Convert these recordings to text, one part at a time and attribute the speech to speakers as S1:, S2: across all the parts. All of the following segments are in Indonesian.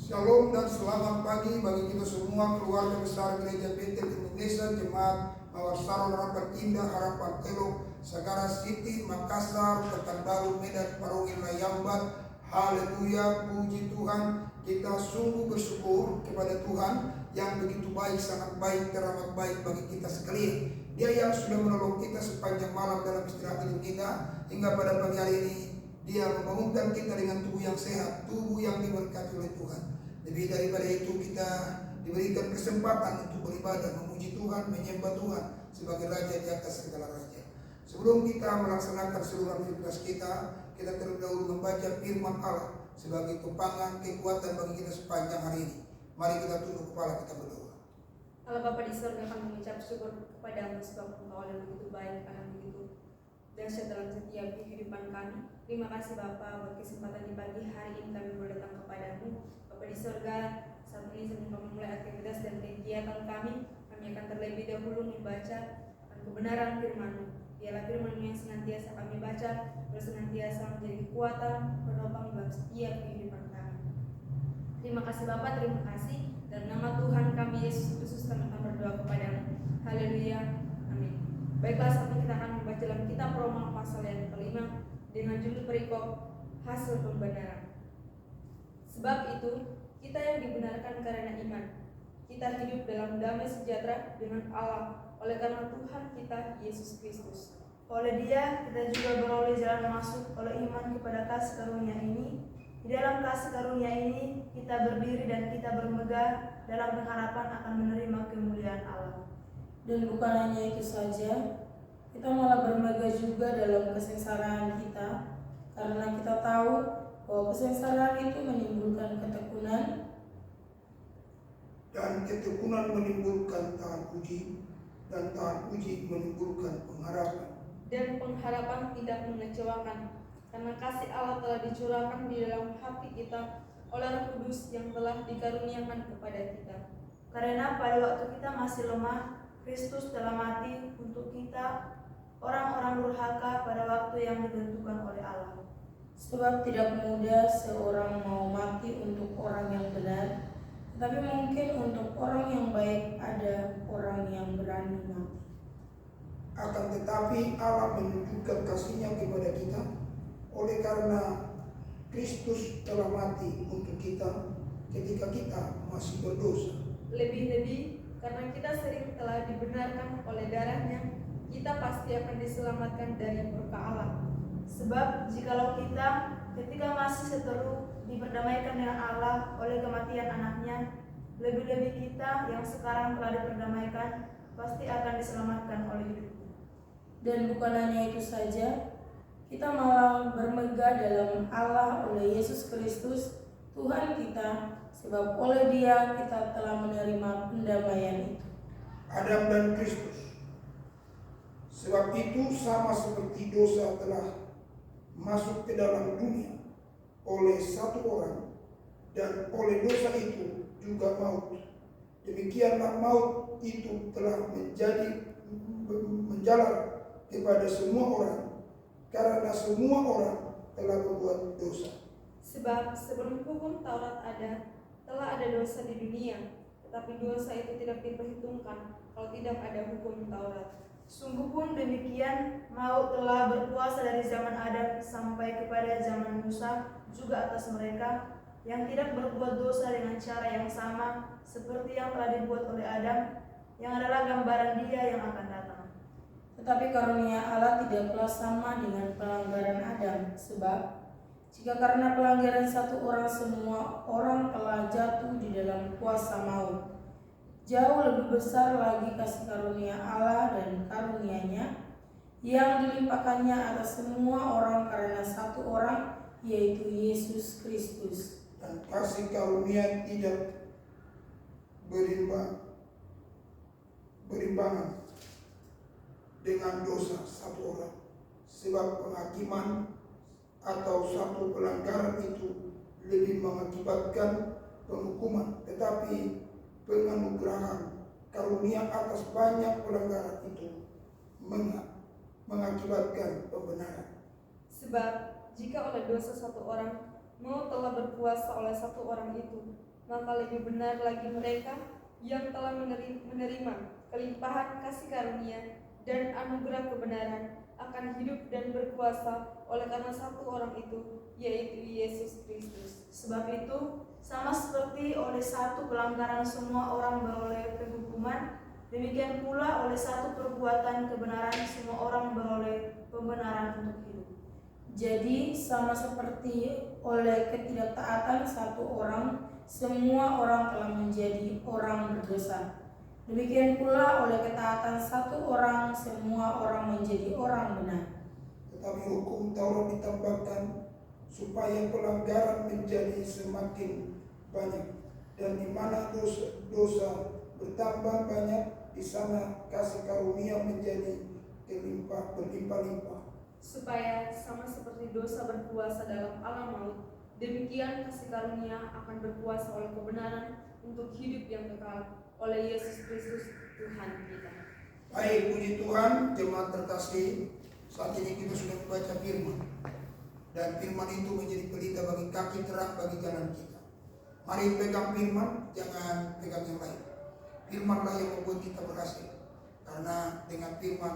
S1: Shalom dan selamat pagi bagi kita semua keluarga besar Gereja Betel Indonesia, Jemaat Mawar Saron Harapan Indah, Harapan Elok, Sagara City, Makassar, Pekanbaru, Medan, Parungin, Layamban. Haleluya, puji Tuhan. Kita sungguh bersyukur kepada Tuhan yang begitu baik, sangat baik, teramat baik bagi kita sekalian. Dia yang sudah menolong kita sepanjang malam dalam istirahat hidup kita, hingga pada pagi hari ini Dia membangunkan kita dengan tubuh yang sehat, tubuh yang diberkati oleh Tuhan. Lebih daripada itu, kita diberikan kesempatan untuk beribadah, memuji Tuhan, menyembah Tuhan sebagai Raja di atas segala raja. Sebelum kita melaksanakan seluruh aktivitas kita terlebih dahulu membaca firman Allah sebagai kepangan kekuatan bagi kita sepanjang hari ini. Mari kita tunduk kepala, kita berdoa.
S2: Allah Bapa di surga, kami mengucap syukur kepada-Mu sebab Engkau yang begitu baik, yang begitu dahsyat dalam setiap kehidupan kami. Terima kasih Bapa buat kesempatan di pagi hari ini kami boleh datang kepadamu. Bapa di surga, saat ini sebelum kami mulai aktivitas dan kegiatan kami akan terlebih dahulu membaca kebenaran firman-Mu. Biarlah firman-Mu yang senantiasa kami baca, terus senantiasa menjadi kekuatan, penopang dalam setiap kehidupan kami. Terima kasih Bapa, terima kasih. Dan nama Tuhan kami Yesus Kristus kami akan berdoa kepada-Mu. Haleluya, amin. Baiklah, saat ini kita akan membaca dalam kitab Roma pasal yang kelima dengan judul perikop hasil pembenaran. Sebab itu, kita yang dibenarkan karena iman, kita hidup dalam damai sejahtera dengan Allah oleh karena Tuhan kita Yesus Kristus.
S3: Oleh Dia kita juga beroleh jalan masuk oleh iman kepada kasih karunia ini. Di dalam kasih karunia ini kita berdiri dan kita bermegah dalam pengharapan akan menerima kemuliaan Allah.
S4: Dan bukan hanya itu saja, kita malah bermegah juga dalam kesengsaraan kita, karena kita tahu bahwa kesengsaraan itu menimbulkan ketekunan,
S1: Dan ketekunan menimbulkan tahan uji, dan tahan uji menimbulkan pengharapan.
S2: Dan pengharapan tidak mengecewakan, karena kasih Allah telah dicurahkan di dalam hati kita oleh Roh Kudus yang telah dikaruniakan kepada kita.
S3: Karena pada waktu kita masih lemah, Kristus telah mati untuk kita, orang-orang durhaka pada waktu yang ditentukan oleh Allah.
S4: sebab tidak mudah seorang mau mati untuk orang yang benar, tetapi mungkin untuk orang yang baik ada orang yang berani mati.
S1: Akan tetapi Allah menunjukkan kasih-Nya kepada kita oleh karena Kristus telah mati untuk kita ketika kita masih berdosa.
S2: Lebih-lebih karena kita sering telah dibenarkan oleh darah-Nya, kita pasti akan diselamatkan dari murka Allah.
S3: Sebab jikalau kita ketika masih seteru diperdamaikan dengan Allah oleh kematian anaknya, lebih-lebih kita yang sekarang telah diperdamaikan pasti akan diselamatkan oleh hidupnya.
S4: Dan bukan hanya itu saja, kita malah bermegah dalam Allah oleh Yesus Kristus Tuhan kita, sebab oleh Dia kita telah menerima pendamaian itu.
S1: Adam dan Kristus. Sebab itu sama seperti dosa telah masuk ke dalam dunia oleh satu orang, dan oleh dosa itu juga maut. Demikianlah maut itu telah menjalar kepada semua orang, karena semua orang telah berbuat dosa.
S2: Sebab sebelum hukum Taurat telah ada dosa di dunia, tetapi dosa itu tidak diperhitungkan kalau tidak ada hukum Taurat.
S3: Sungguh pun demikian, maut telah berkuasa dari zaman Adam sampai kepada zaman Musa juga atas mereka yang tidak berbuat dosa dengan cara yang sama seperti yang telah dibuat oleh Adam, yang adalah gambaran Dia yang akan datang.
S4: Tetapi karunia Allah tidaklah sama dengan pelanggaran Adam, sebab jika karena pelanggaran satu orang semua orang telah jatuh di dalam kuasa maut, jauh lebih besar lagi kasih karunia Allah dan karunia-Nya yang dilimpahkannya atas semua orang karena satu orang, yaitu Yesus Kristus.
S1: Dan kasih karunia tidak berimbangan dengan dosa satu orang, sebab penghakiman atau satu pelanggaran itu lebih mengakibatkan penghukuman, tetapi penganugerahan karunia atas banyak pelanggaran itu mengakibatkan pembenaran.
S2: Sebab jika oleh dosa satu orang maut telah berkuasa oleh satu orang itu, maka lebih benar lagi mereka yang telah menerima kelimpahan kasih karunia dan anugerah kebenaran akan hidup dan berkuasa oleh karena satu orang itu, yaitu Yesus Kristus.
S3: Sebab itu, sama seperti oleh satu pelanggaran semua orang beroleh penghukuman, demikian pula oleh satu perbuatan kebenaran semua orang beroleh pembenaran untuk hidup.
S4: Jadi sama seperti oleh ketidaktaatan satu orang, semua orang telah menjadi orang berdosa. Demikian pula oleh ketaatan satu orang, semua orang menjadi orang benar.
S1: Tetapi hukum Taurat ditambahkan supaya pelanggaran menjadi semakin banyak, dan di mana dosa bertambah banyak, di sana kasih karunia menjadi berlimpah-limpah.
S2: Supaya sama seperti dosa berkuasa dalam alam maut, demikian kasih karunia akan berkuasa oleh kebenaran untuk hidup yang kekal oleh Yesus Kristus Tuhan kita.
S1: Baik, puji Tuhan, jemaat terkasih, saat ini kita sudah membaca firman, dan firman itu menjadi pelita bagi kaki, terang bagi jalan kita. Mari pegang firman, jangan pegang yang lain. Firmanlah yang membuat kita berhasil, karena dengan firman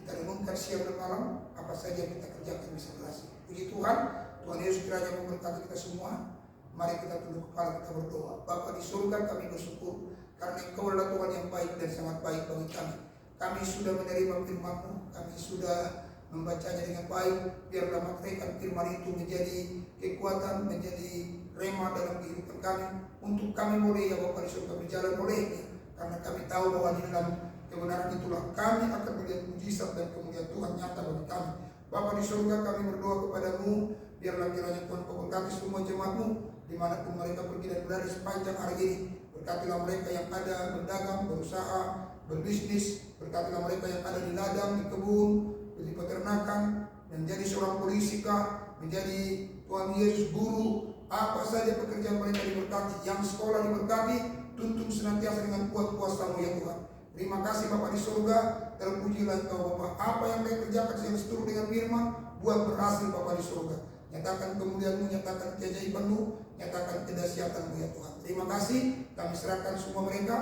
S1: kita renungkan siang dan malam, apa saja yang kita kerjakan bisa berhasil. Puji Tuhan, Tuhan Yesus kiranya memberkati kita semua. Mari kita tunduk kepala, kita berdoa. Bapa di surga, kami bersyukur karena Engkau adalah Tuhan yang baik dan sangat baik bagi kami. Kami sudah menerima firman-Mu, kami sudah membacanya dengan baik. Biarlah praktekkan firman itu menjadi kekuatan, menjadi rema dalam kehidupan kami, untuk kami boleh ya Bapa di surga berjalan olehnya. Karena kami tahu bahwa di dalam kebenaran itulah kami akan melihat mujizat dan kemuliaan Tuhan nyata bagi kami. Bapa di surga, kami berdoa kepadamu, biarlah kiranya Tuhan Kau berkati semua jemaat-Mu dimanapun mereka pergi dan berada sepanjang hari ini. Berkatilah mereka yang ada berdagang, berusaha, berbisnis. Berkatilah mereka yang ada di ladang, di kebun, di peternakan, menjadi seorang polisi kah, menjadi Tuhan Yesus guru, apa saja pekerjaan mereka diberkati. Yang sekolah diberkati, tuntun senantiasa dengan kuat kuasa-Mu ya Tuhan. Terima kasih Bapa di surga, terpujilah Engkau Bapa. Apa yang mereka kerjakan yang seturut dengan firman, buat berhasil Bapa di surga. Nyatakan kemuliaan-Mu, nyatakan keajaiban-Mu, nyatakan kedahsyatan-Mu ya Tuhan. Terima kasih, kami serahkan semua mereka.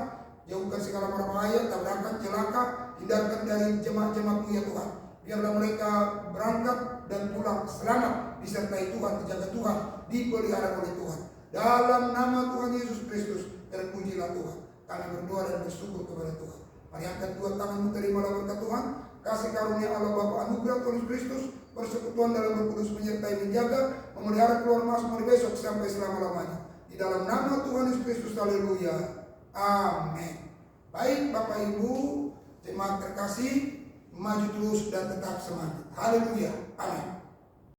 S1: Jauhkan segala mara bahaya, tabrakan, celaka, hindarkan dari jemaat-jemaat-Mu ya Tuhan. Biarlah mereka berangkat dan pulang selamat, disertai Tuhan, dijaga Tuhan, dipelihara oleh Tuhan. Dalam nama Tuhan Yesus Kristus, terpujilah Tuhan. Kami berdoa dan bersyukur kepada Tuhan. Mari angkat dua tanganmu, terimalah berkat Tuhan. Kasih karunia Allah Bapa, anugerah Tuhan Yesus Kristus, persekutuan dalam Roh Kudus menyertai, menjaga, memelihara keluar masuk mulai besok sampai selama-lamanya. Di dalam nama Tuhan Yesus Kristus, haleluya. Amin. Baik Bapak Ibu, jemaat terkasih, maju terus dan tetap semangat. Haleluya. Amin.